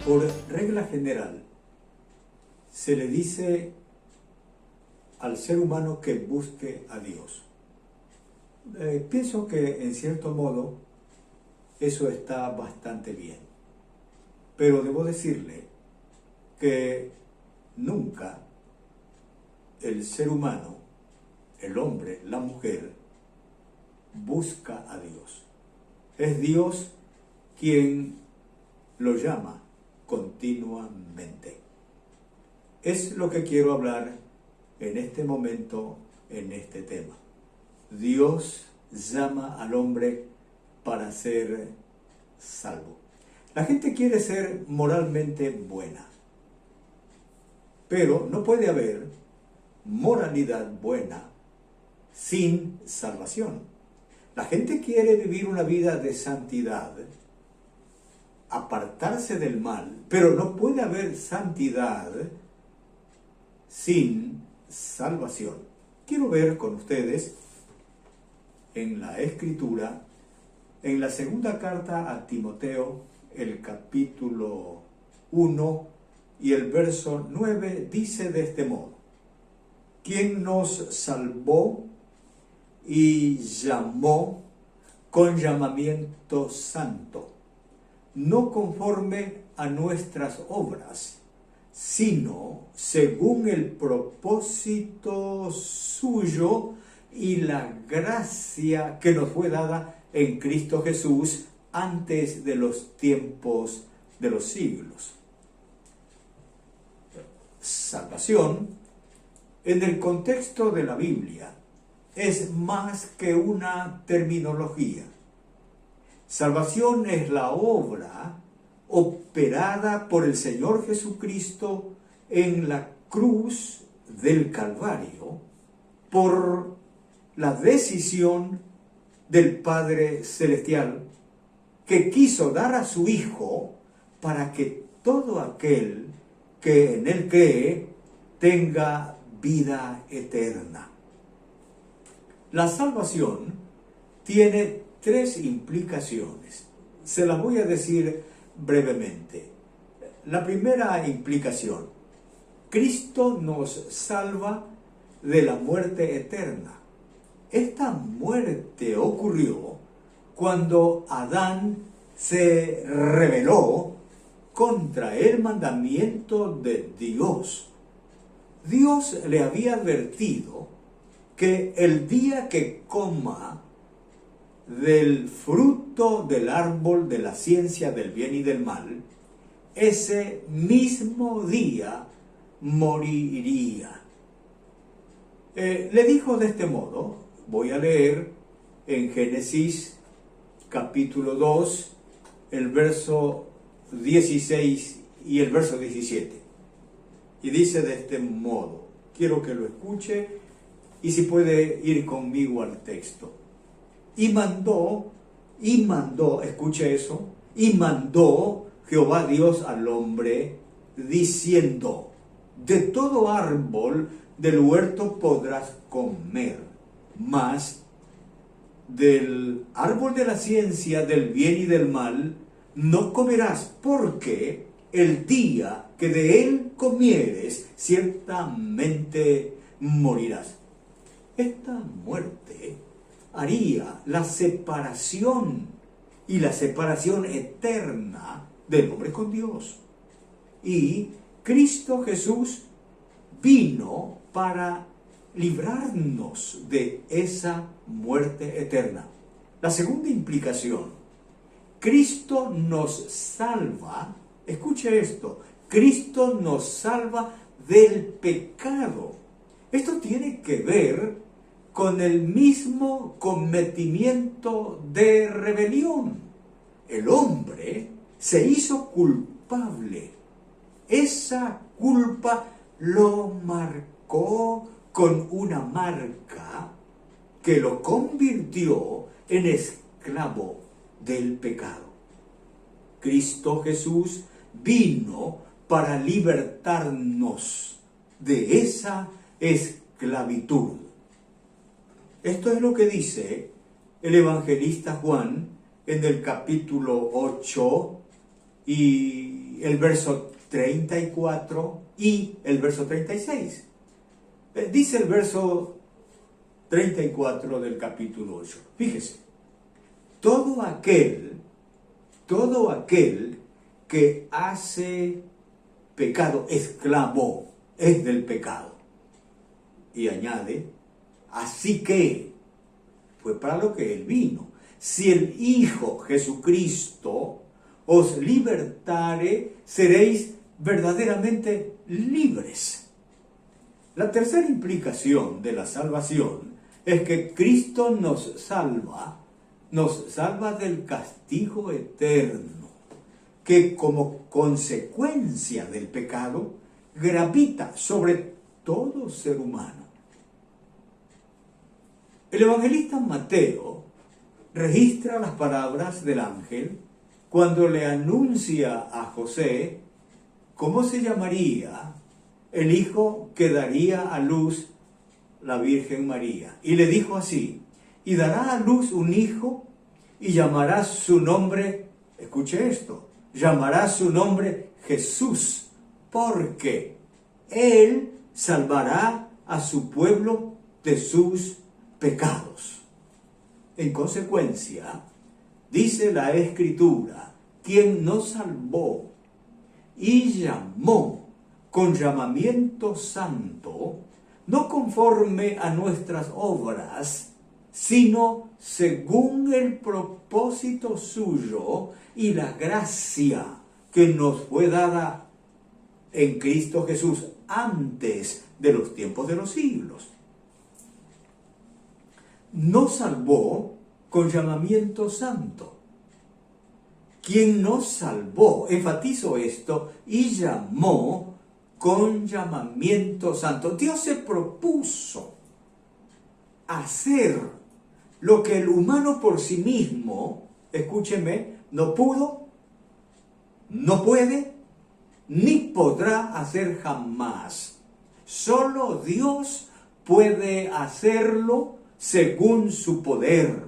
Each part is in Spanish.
Por regla general, se le dice al ser humano que busque a Dios. Pienso que en cierto modo eso está bastante bien. Pero debo decirle que nunca el ser humano, el hombre, la mujer, busca a Dios. Es Dios quien lo llama continuamente. Es lo que quiero hablar en este momento, en este tema. Dios llama al hombre para ser salvo. La gente quiere ser moralmente buena, pero no puede haber moralidad buena sin salvación. La gente quiere vivir una vida de santidad, apartarse del mal, pero no puede haber santidad sin salvación. Quiero ver con ustedes en la Escritura, en la segunda carta a Timoteo, el capítulo 1 y el verso 9, dice de este modo: quien nos salvó y llamó con llamamiento santo, no conforme a nuestras obras, sino según el propósito suyo y la gracia que nos fue dada en Cristo Jesús antes de los tiempos de los siglos. Salvación, en el contexto de la Biblia, es más que una terminología. Salvación es la obra operada por el Señor Jesucristo en la cruz del Calvario por la decisión del Padre Celestial, que quiso dar a su Hijo para que todo aquel que en Él cree tenga vida eterna. La salvación tiene tres implicaciones. Se las voy a decir brevemente. La primera implicación: Cristo nos salva de la muerte eterna. Esta muerte ocurrió cuando Adán se rebeló contra el mandamiento de Dios. Dios le había advertido que el día que coma del fruto del árbol de la ciencia del bien y del mal, ese mismo día moriría. Le dijo de este modo, voy a leer en Génesis capítulo 2, el verso 16 y el verso 17. Y dice de este modo, quiero que lo escuche y si puede ir conmigo al texto. Y mandó, escuche eso, y mandó Jehová Dios al hombre, diciendo: de todo árbol del huerto podrás comer, mas del árbol de la ciencia del bien y del mal no comerás, porque el día que de él comieres, ciertamente morirás. Esta muerte haría la separación y la separación eterna del hombre con Dios. Y Cristo Jesús vino para librarnos de esa muerte eterna. La segunda implicación: Cristo nos salva, escuche esto, Cristo nos salva del pecado. Esto tiene que ver con el mismo cometimiento de rebelión. El hombre se hizo culpable. Esa culpa lo marcó con una marca que lo convirtió en esclavo del pecado. Cristo Jesús vino para libertarnos de esa esclavitud. Esto es lo que dice el evangelista Juan en el capítulo 8 y el verso 34 y el verso 36. Dice el verso 34 del capítulo 8. Fíjese, todo aquel que hace pecado, esclavo, es del pecado. Y añade, así que, fue para lo que él vino. Si el Hijo Jesucristo os libertare, seréis verdaderamente libres. La tercera implicación de la salvación es que Cristo nos salva del castigo eterno, que como consecuencia del pecado gravita sobre todo ser humano. El evangelista Mateo registra las palabras del ángel cuando le anuncia a José cómo se llamaría el hijo que daría a luz la Virgen María. Y le dijo así, y dará a luz un hijo y llamará su nombre, escuche esto, llamará su nombre Jesús, porque él salvará a su pueblo de sus pecados. En consecuencia, dice la Escritura, quien nos salvó y llamó con llamamiento santo, no conforme a nuestras obras, sino según el propósito suyo y la gracia que nos fue dada en Cristo Jesús antes de los tiempos de los siglos. Nos salvó con llamamiento santo. Quien nos salvó, enfatizo esto, y llamó con llamamiento santo. Dios se propuso hacer lo que el humano por sí mismo, escúcheme, no pudo, no puede, ni podrá hacer jamás. Solo Dios puede hacerlo según su poder,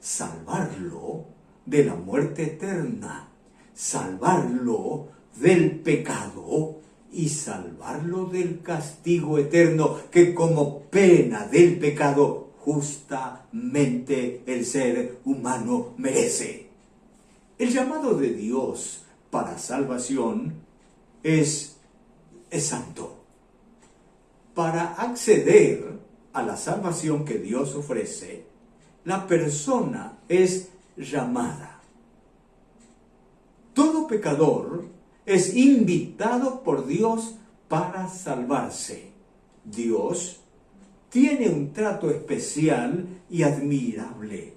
salvarlo de la muerte eterna, salvarlo del pecado y salvarlo del castigo eterno que como pena del pecado justamente el ser humano merece. El llamado de Dios para salvación es santo. Para acceder a la salvación que Dios ofrece, la persona es llamada. Todo pecador es invitado por Dios para salvarse. Dios tiene un trato especial y admirable,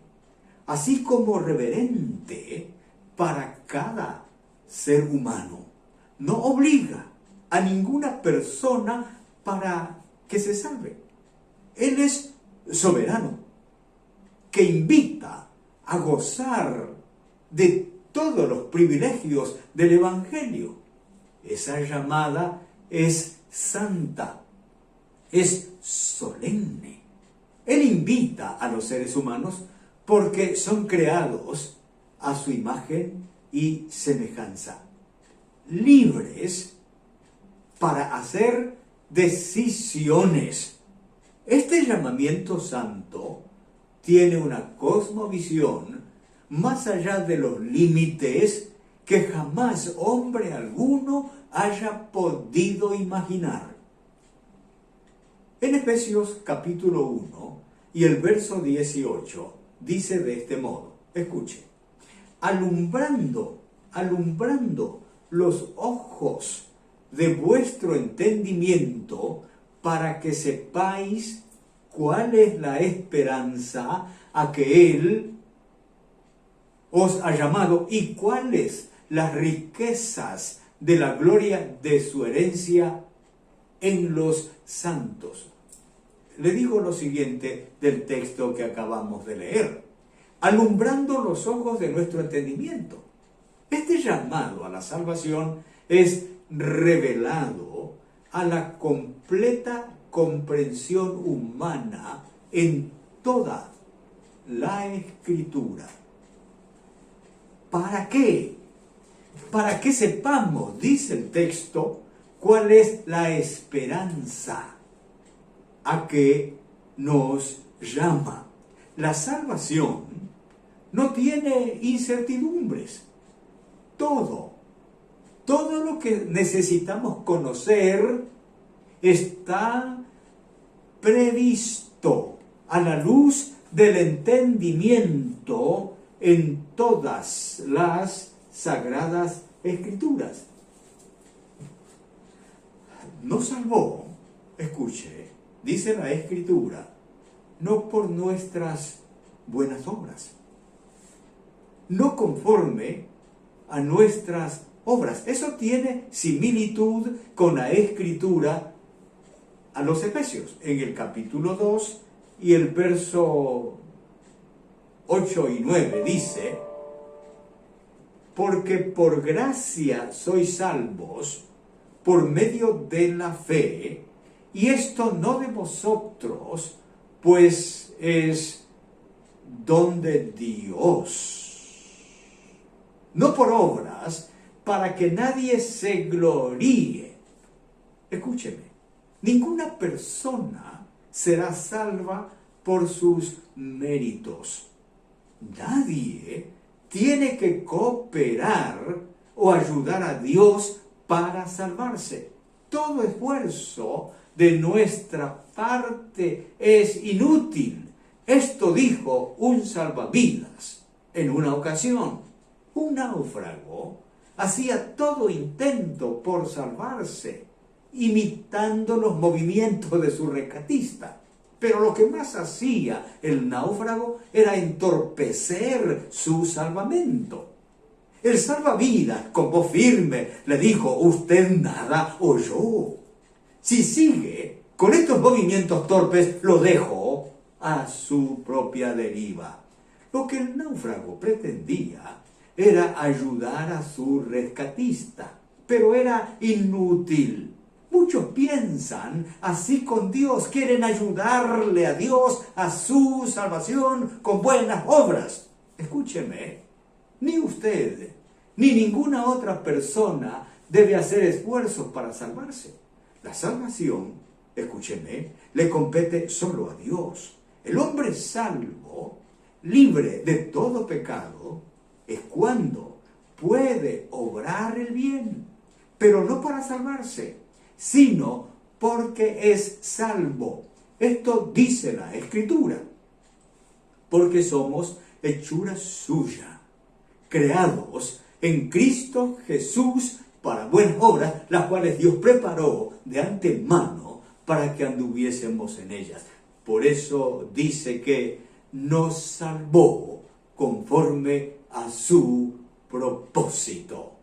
así como reverente para cada ser humano. No obliga a ninguna persona para que se salve. Él es soberano, que invita a gozar de todos los privilegios del Evangelio. Esa llamada es santa, es solemne. Él invita a los seres humanos porque son creados a su imagen y semejanza, libres para hacer decisiones. Este llamamiento santo tiene una cosmovisión más allá de los límites que jamás hombre alguno haya podido imaginar. En Efesios capítulo 1 y el verso 18 dice de este modo, escuche, alumbrando los ojos de vuestro entendimiento para que sepáis cuál es la esperanza a que Él os ha llamado y cuáles las riquezas de la gloria de su herencia en los santos. Le digo lo siguiente del texto que acabamos de leer. Alumbrando los ojos de nuestro entendimiento. Este llamado a la salvación es revelado a la completa comprensión humana en toda la Escritura. ¿Para qué? para que sepamos, dice el texto, cuál es la esperanza a que nos llama. La salvación no tiene incertidumbres. Todo lo que necesitamos conocer está previsto a la luz del entendimiento en todas las sagradas escrituras. Nos salvó, escuche, dice la escritura, no por nuestras buenas obras, no conforme a nuestras obras. Eso tiene similitud con la escritura a los Efesios, en el capítulo 2 y el verso 8 y 9 dice: porque por gracia sois salvos por medio de la fe, y esto no de vosotros, pues es don de Dios, no por obras, para que nadie se gloríe. Escúcheme, ninguna persona será salva por sus méritos. Nadie tiene que cooperar o ayudar a Dios para salvarse. Todo esfuerzo de nuestra parte es inútil. Esto dijo un salvavidas en una ocasión. Un náufrago hacía todo intento por salvarse, imitando los movimientos de su rescatista. Pero lo que más hacía el náufrago era entorpecer su salvamento. El salvavidas, con voz firme, le dijo: usted nada oyó. Si sigue con estos movimientos torpes, lo dejo a su propia deriva. Lo que el náufrago pretendía era ayudar a su rescatista, pero era inútil. Muchos piensan así con Dios, quieren ayudarle a Dios a su salvación con buenas obras. Escúcheme, ni usted ni ninguna otra persona debe hacer esfuerzos para salvarse. La salvación, escúcheme, le compete solo a Dios. El hombre salvo, libre de todo pecado, es cuando puede obrar el bien, pero no para salvarse, sino porque es salvo. Esto dice la Escritura, porque somos hechura suya, creados en Cristo Jesús para buenas obras, las cuales Dios preparó de antemano para que anduviésemos en ellas. Por eso dice que nos salvó conforme a su propósito,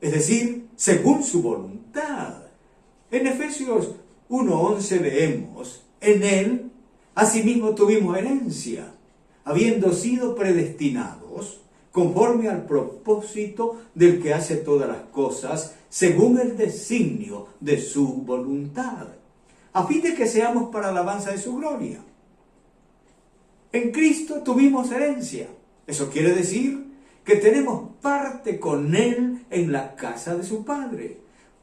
es decir, según su voluntad. En Efesios 1:11 leemos: en él asimismo tuvimos herencia, habiendo sido predestinados conforme al propósito del que hace todas las cosas, según el designio de su voluntad, a fin de que seamos para alabanza de su gloria. En Cristo tuvimos herencia. Eso quiere decir que tenemos parte con Él en la casa de su Padre,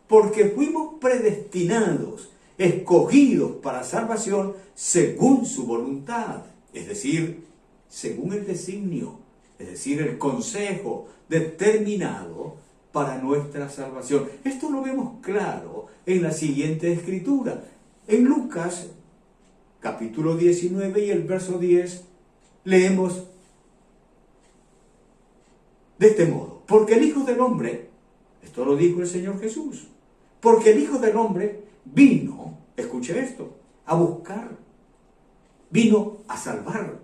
porque fuimos predestinados, escogidos para salvación según su voluntad, es decir, según el designio, es decir, el consejo determinado para nuestra salvación. Esto lo vemos claro en la siguiente escritura. En Lucas, capítulo 19 y el verso 10, leemos de este modo: porque el Hijo del Hombre, esto lo dijo el Señor Jesús, porque el Hijo del Hombre vino, escuche esto, a buscar, vino a salvar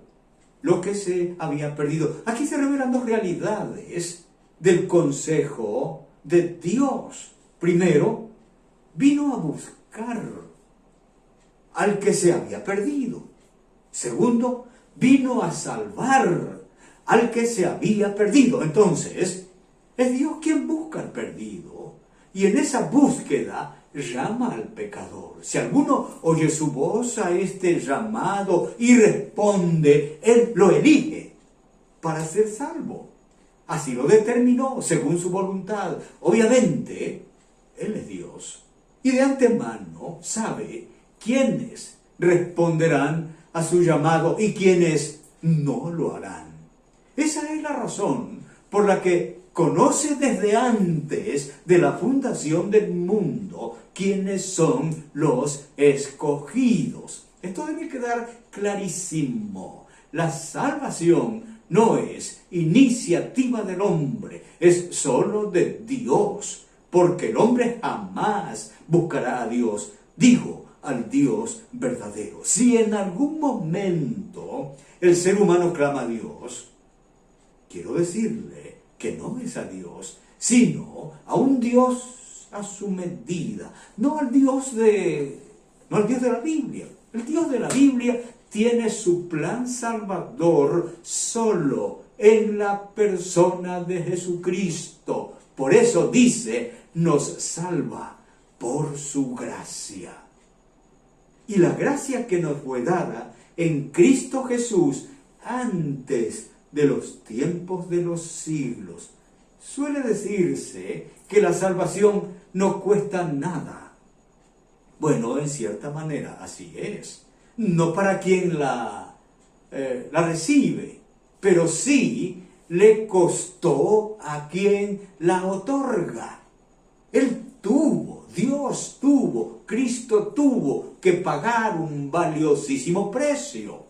lo que se había perdido. Aquí se revelan dos realidades del consejo de Dios. Primero, vino a buscar al que se había perdido. Segundo, vino a salvar al que se había perdido. Entonces, es Dios quien busca al perdido, y en esa búsqueda llama al pecador. Si alguno oye su voz a este llamado y responde, Él lo elige para ser salvo. Así lo determinó según su voluntad. Obviamente, Él es Dios. Y de antemano sabe quiénes responderán a su llamado y quiénes no lo harán. Esa es la razón por la que conoce desde antes de la fundación del mundo quiénes son los escogidos. Esto debe quedar clarísimo. La salvación no es iniciativa del hombre, es solo de Dios, porque el hombre jamás buscará a Dios, digo, al Dios verdadero. Si en algún momento el ser humano clama a Dios, quiero decirle que no es a Dios, sino a un Dios a su medida, no al Dios de la Biblia. El Dios de la Biblia tiene su plan salvador solo en la persona de Jesucristo. Por eso dice, nos salva por su gracia. Y la gracia que nos fue dada en Cristo Jesús antes de los tiempos de los siglos. Suele decirse que la salvación no cuesta nada. Bueno, en cierta manera así es. No para quien la recibe, pero sí le costó a quien la otorga. Dios tuvo, Cristo tuvo que pagar un valiosísimo precio.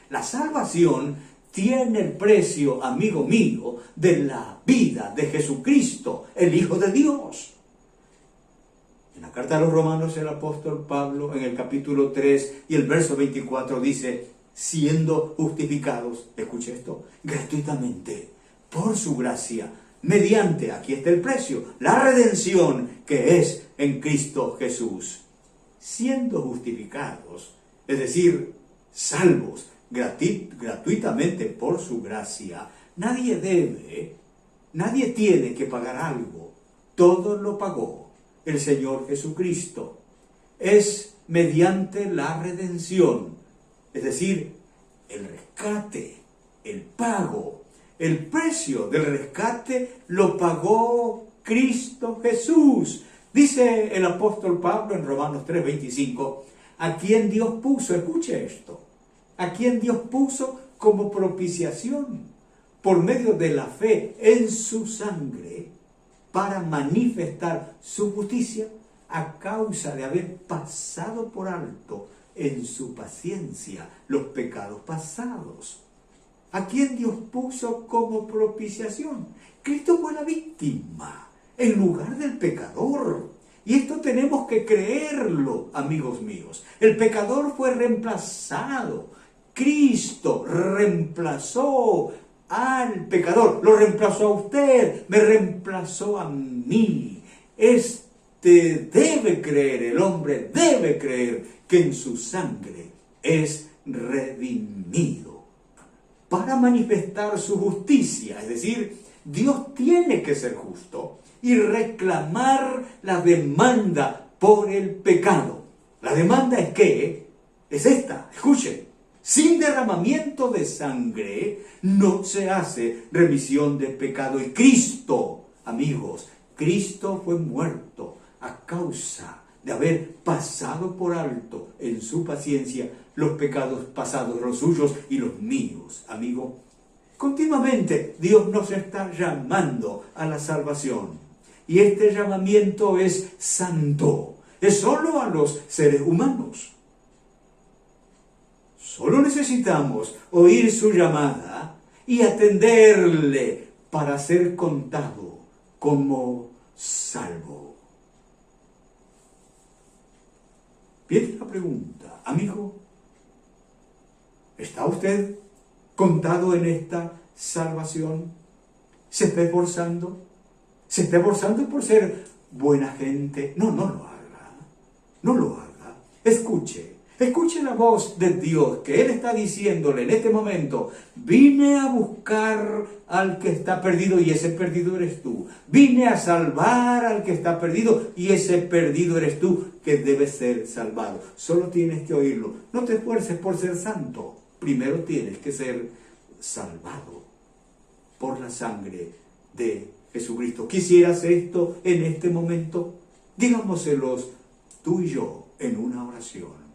La salvación tiene el precio, amigo mío, de la vida de Jesucristo, el Hijo de Dios. En la carta a los Romanos, el apóstol Pablo, en el capítulo 3 y el verso 24, dice, siendo justificados, escuche esto, gratuitamente, por su gracia, mediante, aquí está el precio, la redención que es en Cristo Jesús. Siendo justificados, es decir, salvos, gratuitamente por su gracia, nadie tiene que pagar algo, todo lo pagó el Señor Jesucristo. Es mediante la redención, es decir, el rescate, el pago, el precio del rescate lo pagó Cristo Jesús. Dice el apóstol Pablo en Romanos 3:25, a quien Dios puso, escuche esto, a quien Dios puso como propiciación por medio de la fe en su sangre para manifestar su justicia a causa de haber pasado por alto en su paciencia los pecados pasados. ¿A quién Dios puso como propiciación? Cristo fue la víctima en lugar del pecador. Y esto tenemos que creerlo, amigos míos. El pecador fue reemplazado. Cristo reemplazó al pecador. Lo reemplazó a usted, me reemplazó a mí. Debe creer, el hombre debe creer que en su sangre es redimido para manifestar su justicia. Es decir, Dios tiene que ser justo y reclamar la demanda por el pecado. La demanda es que es esta, escuchen, sin derramamiento de sangre no se hace remisión de pecado. Y Cristo, amigos, Cristo fue muerto a causa de haber pasado por alto en su paciencia los pecados pasados, los suyos y los míos, amigo. Continuamente Dios nos está llamando a la salvación. Y este llamamiento es santo. Es solo a los seres humanos. Solo necesitamos oír su llamada y atenderle para ser contado como salvo. Viene la pregunta, amigo, ¿está usted contado en esta salvación? ¿Se está esforzando? ¿Se está esforzando por ser buena gente? No lo haga. No lo haga. Escuche la voz de Dios, que Él está diciéndole en este momento, vine a buscar al que está perdido y ese perdido eres tú. Vine a salvar al que está perdido y ese perdido eres tú que debe ser salvado. Solo tienes que oírlo. No te esfuerces por ser santo. Primero tienes que ser salvado por la sangre de Jesucristo. ¿Quisieras esto en este momento? Digámoselos tú y yo en una oración.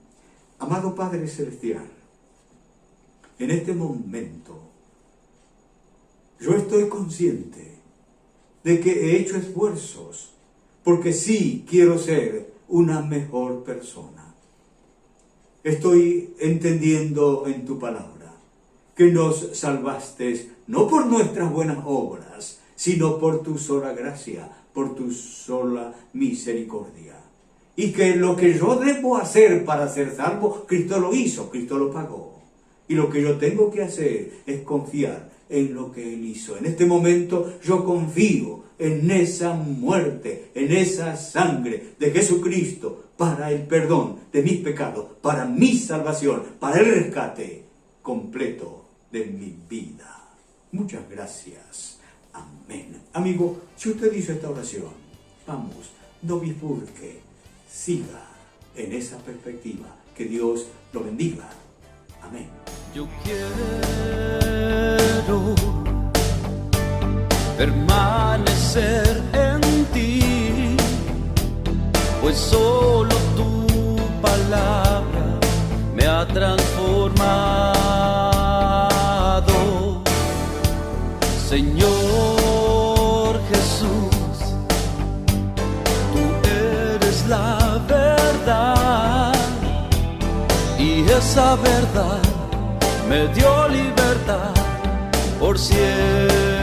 Amado Padre Celestial, en este momento yo estoy consciente de que he hecho esfuerzos porque sí quiero ser una mejor persona. Estoy entendiendo en tu palabra que nos salvaste no por nuestras buenas obras, sino por tu sola gracia, por tu sola misericordia. Y que lo que yo debo hacer para ser salvo, Cristo lo hizo, Cristo lo pagó. Y lo que yo tengo que hacer es confiar en lo que Él hizo. En este momento yo confío en esa muerte, en esa sangre de Jesucristo para el perdón de mis pecados, para mi salvación, para el rescate completo de mi vida. Muchas gracias. Amén. Amigo, si usted hizo esta oración, vamos, no bifurque, siga en esa perspectiva. Que Dios lo bendiga. Amén. Yo quiero permanecer en ti, pues solo tu palabra me ha transformado. Señor Jesús, tú eres la verdad y esa verdad me dio libertad por siempre.